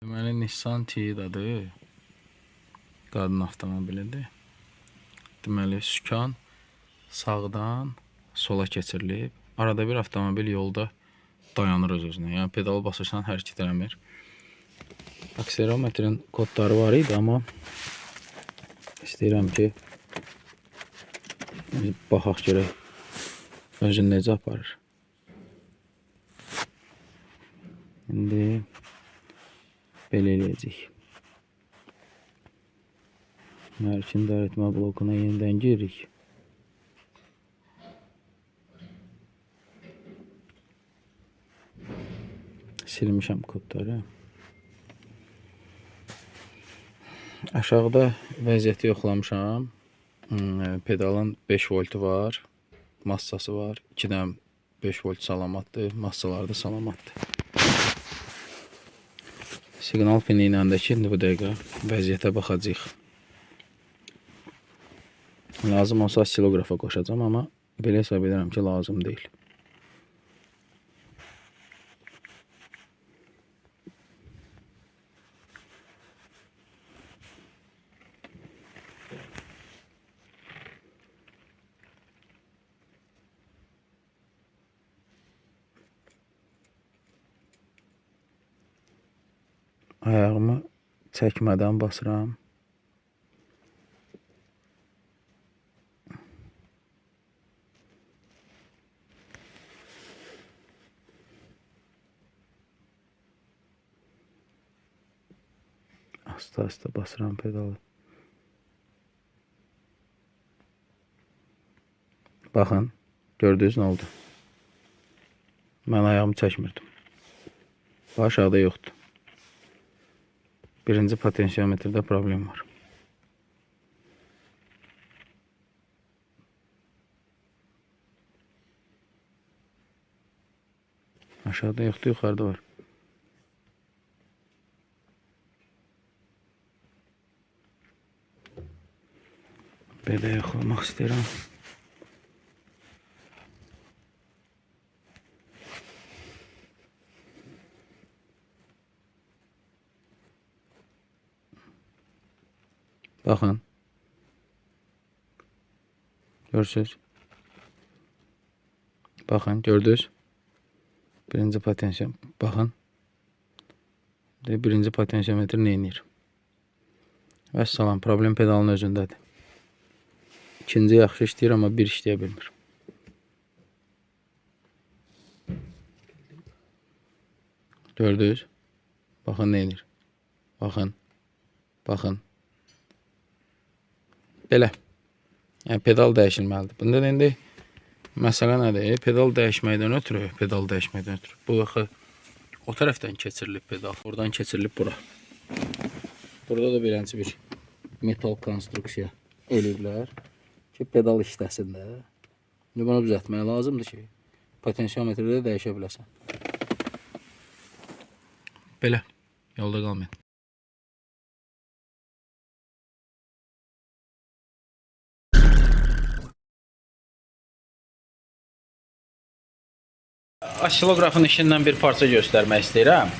Deməli Nissan Tiida'dır. Qadın avtomobilidir. Deməli sükan sağdan sola keçirilib. Arada bir avtomobil yolda dayanır öz-özünə. Yəni pedal basırsan hərəkət eləmir. Akselerometrin kodları var idi, amma istəyirəm ki baxaq görək özün necə aparır. İndi belə eləyəcək. Mərkin dəritmə blokuna yenidən giririk. Silmişəm kodları. Aşağıda vəziyyəti yoxlamışam. Pedalın 5 voltu var. Massası var. 2 dənə 5 volt salamatdır. Massaları da salamatdır. Siqnal pini ilə də ki, indi bu dəqiqə vəziyyətə baxacağıq. Lazım olsa oscillografa qoşacağım, amma belə hesab edirəm ki, lazım deyil. Ayağımı çəkmədən basıram. Asta-asta basıram pedalı. Baxın, gördünüz nə oldu? Mən ayağımı çəkmirdim. Bu aşağıda yoxdur. Birinci potensiyometrdə problem var. Aşağıda yoxdur, yuxarıda var. Belə yoxlamaq istəyirəm. Baxın. Görürsünüz. Baxın, gördünüz. Birinci potensiyometr. Baxın. Birinci potensiyometr nə edir? Vəssalam, problem pedalın özündədir. İkinci yaxşı işləyir, amma bir işləyə bilmir. Gördünüz. Baxın nə edir? Baxın. Baxın. Belə. Yəni pedal dəyişilməlidir. Bunda da indi məsələ nədir? Pedal dəyişməkdən ötürü, bu axı o tərəfdən keçirilib pedal. Oradan keçirilib bura. Burada da beləncə bir metal konstruksiya eləyiblər ki, pedal işləsin də. İndi bunu düzəltmək lazımdır ki, potensiyometri də dəyişə biləsən. Belə. Yolda qalmayın. Oscillografın işindən bir parça göstərmək istəyirəm.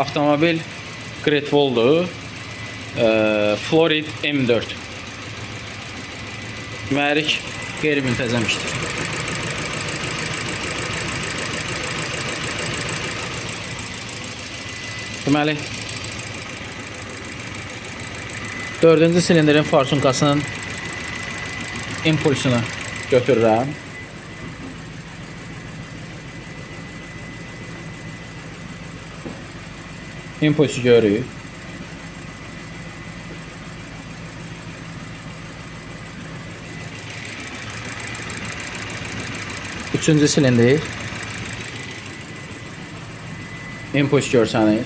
Avtomobil Great Wall'dur. Florid M4. Mühərrik qeyri-müntəzəm işdir. Deməli, 4-cü silindrin farsunkasının impulsunu götürürəm. İmpulsu görürük. Üçüncü silindir. İmpuls görsənir.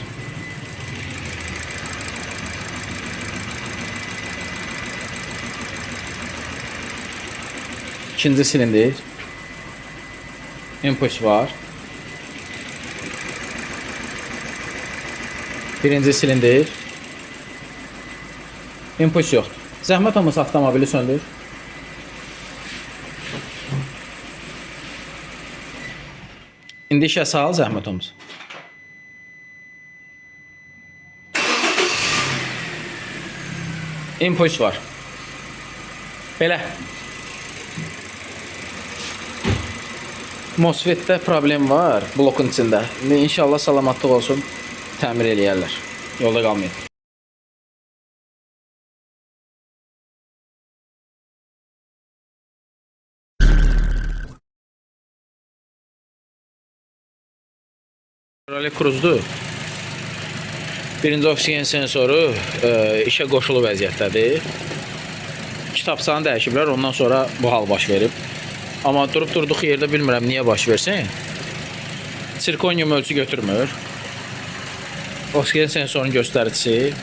İkinci silindir. İmpuls var. Birinci silindir. İmpuls yoxdur. Zəhmət olmasa avtomobili söndür. İndi işə sal, zəhmət olmasa. impuls var. Belə. MOSFET-də problem var blokun içində. İnşallah salamatlıq olsun, təmir eləyərlər. Yolda qalmayın. Rally Cruise-dur. Birinci oksigen sensoru işə qoşulu vəziyyətdədir. Kitabçanı dəyişiblər, ondan sonra bu hal baş verib. Amma durduq yerdə bilmirəm niyə baş versin. Sirkonium ölçü götürmür. Oksigen sensorunun göstəricisi.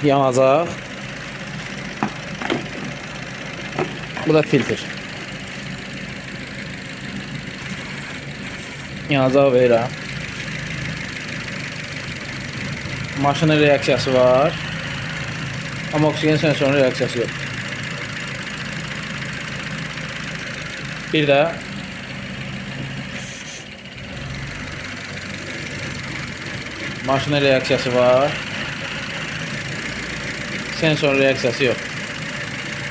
Yanacaq. Bu da filtr. Yanacaq verirəm. Maşının reaksiyası var. Amma oksigen sensorunun reaksiyası yox. Bir də maşının reaksiyası var. Sensor reaksiyası yox.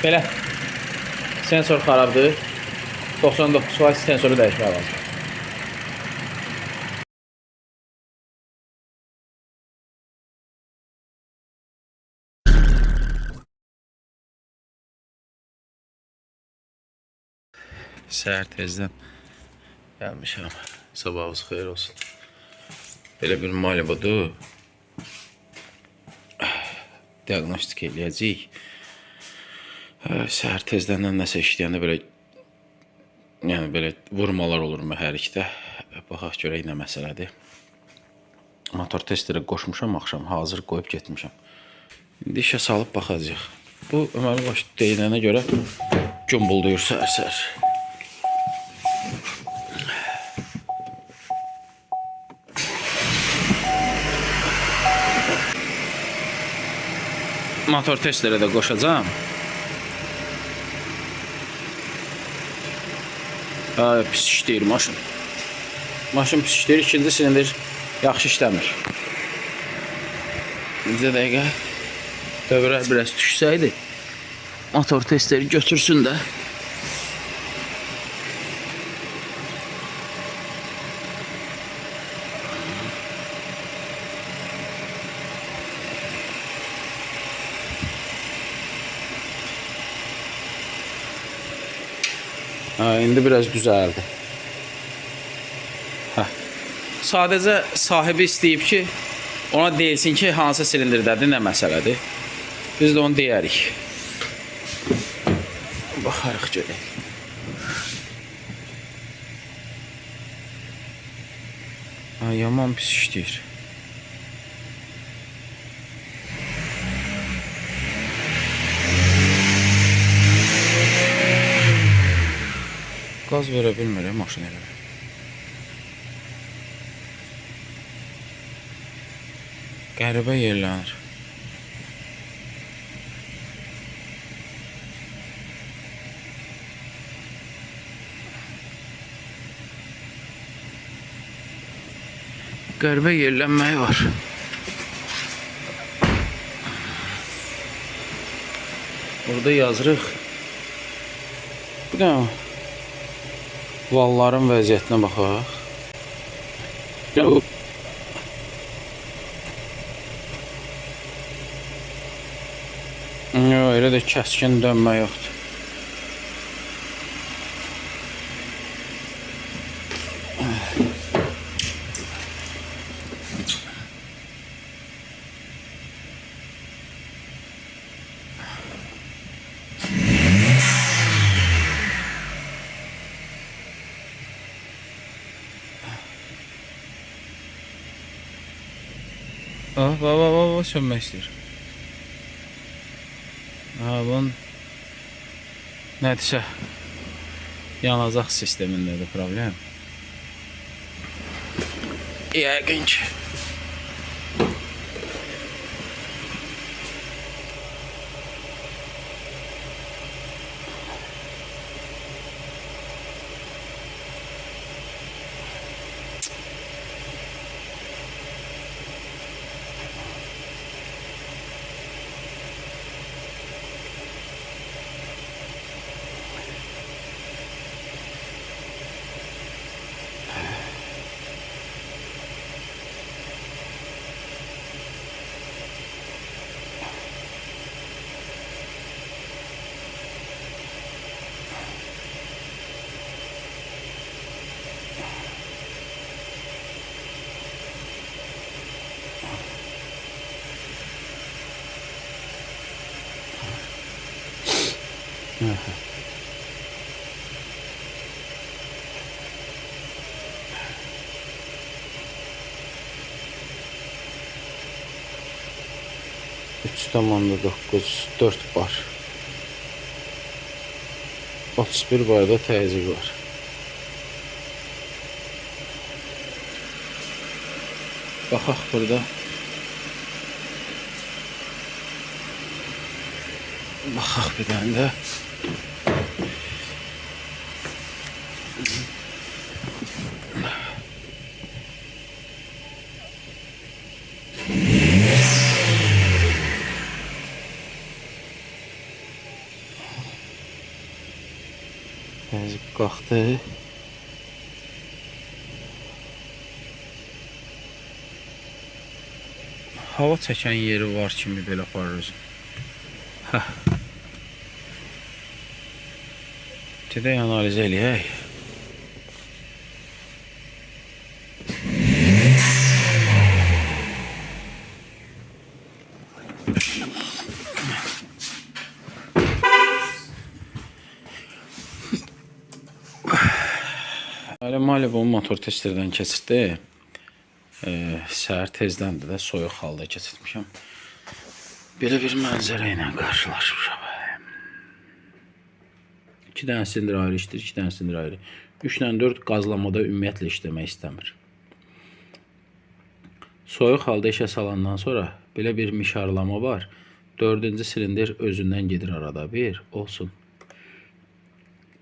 Belə. Sensor xarabdır. 99% sensoru dəyişmək lazım. Səhər tezdən gəlmişəm. Sabahınız xeyir olsun. Belə bir Malibu'dur. Diagnostik eləyəcəyik. Səhər tezdəndən nəsə işləyəndə belə vurmalar olur mühərrikdə. Baxaq görək nə məsələdir. Motor testləri qoşmuşam axşam, hazır qoyub getmişəm. İndi işə salıb baxacaq. Bu əməli baş deyilənə görə gümbülduyur səhər-səhər. Motor testlərə də qoşacağım. Pis işləyir maşın. Maşın pis işləyir, ikinci silindir yaxşı işləmir. Bizə dəqiqə dövrə biraz düşsəydi, motor testləri götürsün də. İndi biraz düzəldi. Sadəcə sahibi istəyib ki, ona deyilsin ki, hansı silindirdədir, nə məsələdir. Biz də onu deyərik. Baxarıq görək. Yaman pis işləyir. Qaz verə bilmir maşın elə. Qəribə yerlənir. Qəribə yerlənməyi var. Burada yazırıq. Bu da valların vəziyyətinə baxaq. Yox, elə də kəskin dönmə yoxdur. Baba sönmək istəyir. Bunun nədirsə yanacaq sistemindədir problem. Yəqin ki. 3,9 4 bar. 31 barda təzyiq var. Baxaq burada. Baxaq bir dənə də. Təzyiq qalxdı. Hava çəkən yeri var kimi belə aparır özü. Gedək analiz eləyək. Malibu motor testerdən keçirdi. Səhər tezdəndir də soyuq halda keçirmişəm. Belə bir mənzərə ilə qarşılaşmışam. 2 dənə silindir ayrı işdir, 2 dənə silindir ayrı. 3 ilə 4 qazlamada ümumiyyətlə işləmək istəmir. Soyuq halda işə salandan sonra belə bir mişarlama var. 4-cü silindir özündən gedir arada bir, olsun.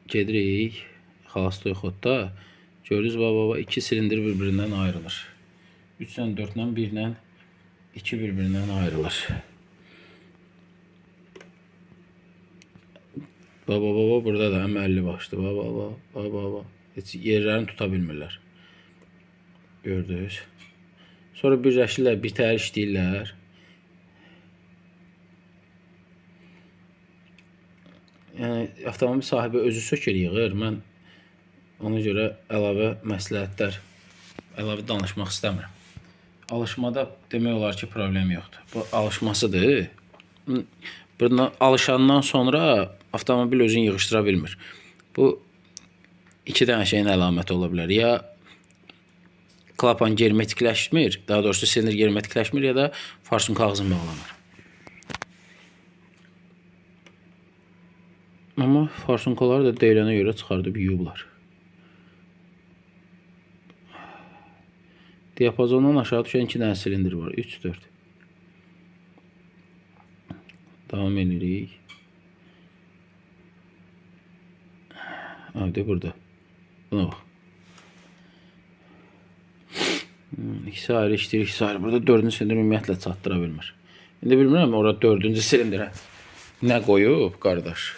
Gedirik, xalastoy xodda. Gördünüz, baba, 2 silindir bir-birindən ayrılır. 3 ilə 4 ilə 1 ilə 2 bir-birindən ayrılır. Baba, burada da əməlli başdı. Baba. Heç yerlərini tuta bilmirlər. Gördünüz. Sonra birləşirlər, bir təhər işləyirlər. Yəni, avtomobil sahibi özü sökür, yığır. Mən ona görə əlavə məsləhətlər, əlavə danışmaq istəmirəm. Alışmada demək olar ki, problem yoxdur. Bu alışmasıdır. Buna alışandan sonra avtomobil özünü yığışdıra bilmir. Bu 2 dənə şeyin əlaməti ola bilər. Ya klapan germetikləşmir, daha doğrusu silindir germetikləşmir, ya da farsun kağızın bağlanır. Amma farsunkaları da deyilənə görə çıxardıb yuyublar. Diapazondan aşağı düşən 2 dənə silindir var. 3, 4. Davam edirik. Hadi burada. Buna bax. İkisi ayrı işləyir, ikisi ayrı. Burada 4-cü silindir ümumiyyətlə çatdıra bilmir. İndi bilmirəm, orada 4-cü silindirə nə qoyub, qardaş?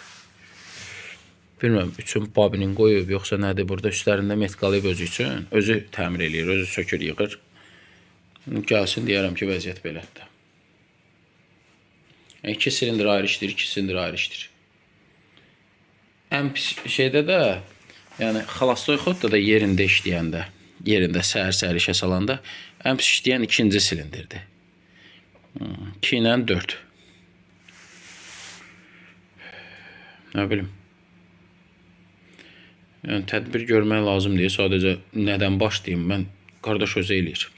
Bilmirəm, üçün babinin qoyub, yoxsa nədir? Burada üstlərində metqalayıb özü üçün. Özü təmir eləyir, özü sökür, yığır. Gəlsin, deyərəm ki, vəziyyət belədir. 2 silindir ayrı işləyir, 2 silindir ayrı işləyir. Ən pis şeydə də, yəni xalastoy xodda da yerində işləyəndə, yerində səhər-səhər işə salanda, ən pis işləyən 2-ci silindirdir. 2 ilə 4. Nə bilim. Yəni, tədbir görmək lazım deyə sadəcə nədən başlayayım, mən qardaş özü eləyir.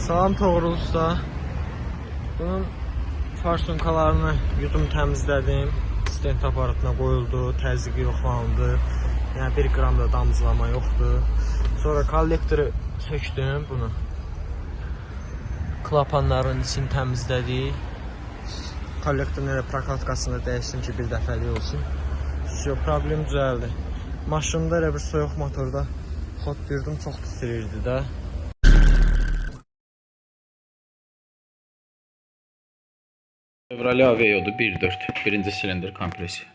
Salam Toğrul usta. Bunun farsunkalarını yudum təmizlədim. Stent aparatına qoyuldu, təzyiqi yoxlanıldı. Yəni 1 qram da damcılama yoxdur. Sonra kollektoru söktüm bunu. Klapanların içini təmizlədik. Kollektorun prokladkasını dəyişdim ki, bir dəfəlik olsun. Problem düzəldi. Maşında elə bir soyuq motorda xod birdim, çox titrirdi də. Chevrolet Aveo'dur 1.4. Birinci silindir kompresiya.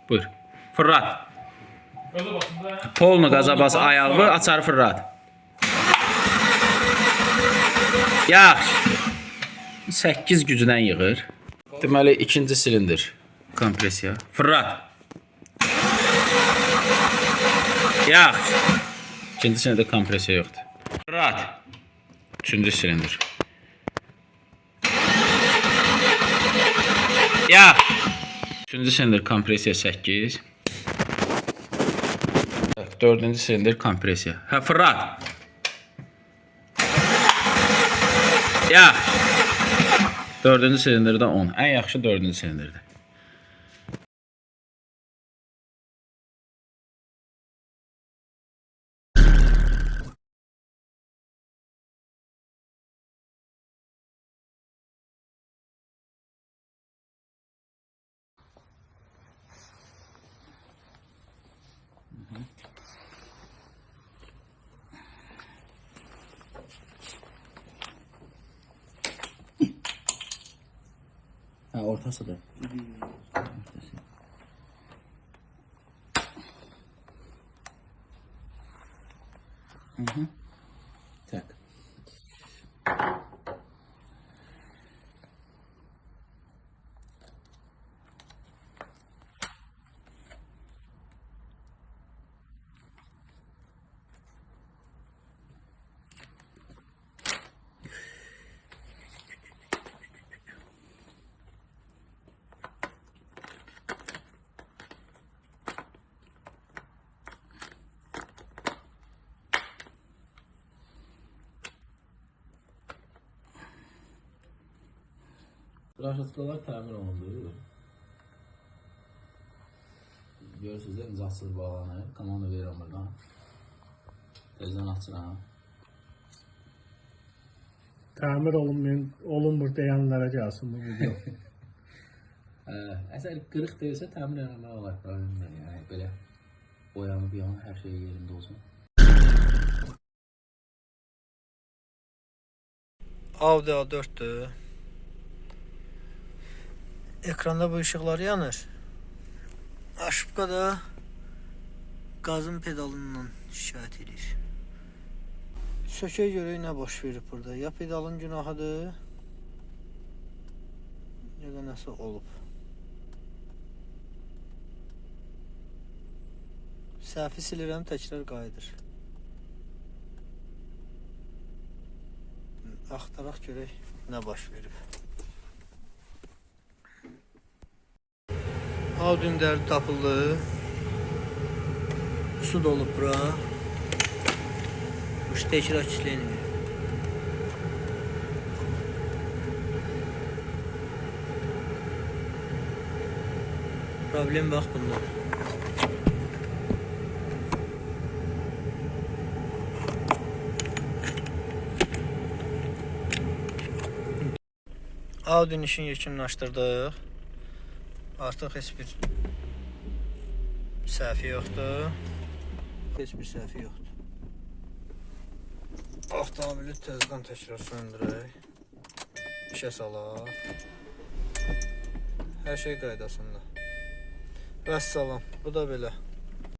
Buyur. Fırlat. Polnu qaza bas ayağı, açarı fırlat. Yaxşı. 8 gücdən yığır. Deməli ikinci silindir kompresiya. Fırlat. Yaxşı. İkinci silindir kompresiya yoxdur. Fırlat. Üçüncü silindir. Yaxşı. Üçüncü silindir kompresiya 8. Dördüncü silindir kompresiya. Hə, fırlat. Yaxşı. Dördüncü silindirdə 10. Ən yaxşı dördüncü silindirdir. Ha, ortası da. Tak. Raşatkalar təmir olundu. Görürsünüz də imzasız bağlanır. Komanda verirəm buradan. Tezdən açıram. Təmir olunmur deyənlərə gəlsin bu video. Əsər qırıq deyilsə təmir eləmək olar. Problem deyil. Yəni belə boyanıb yanı hər şey yerində olsun. Audi A4'dür. Ekranda bu ışıklar yanır. Aşıpka da gazın pedalından şikayet edir. Sökəyə görək nə baş verib burada. Ya pedalın günahıdır, ya da nəsə olub. Səhvi silirəm, təkrar qayıdır. Axtaraq görək nə baş verib. Audi'nin dərdi tapıldı. Su dolub bura. Bu təkrar çitləyinmir. Problem bax bunda. Audi'nin işini yekunlaşdırdıq. Artıq heç bir səhvi yoxdur. Heç bir səhvi yoxdur. Avtomobili tezdən təkrar söndürək. İşə salaq. Hər şey qaydasında. Vəssalam. Bu da belə.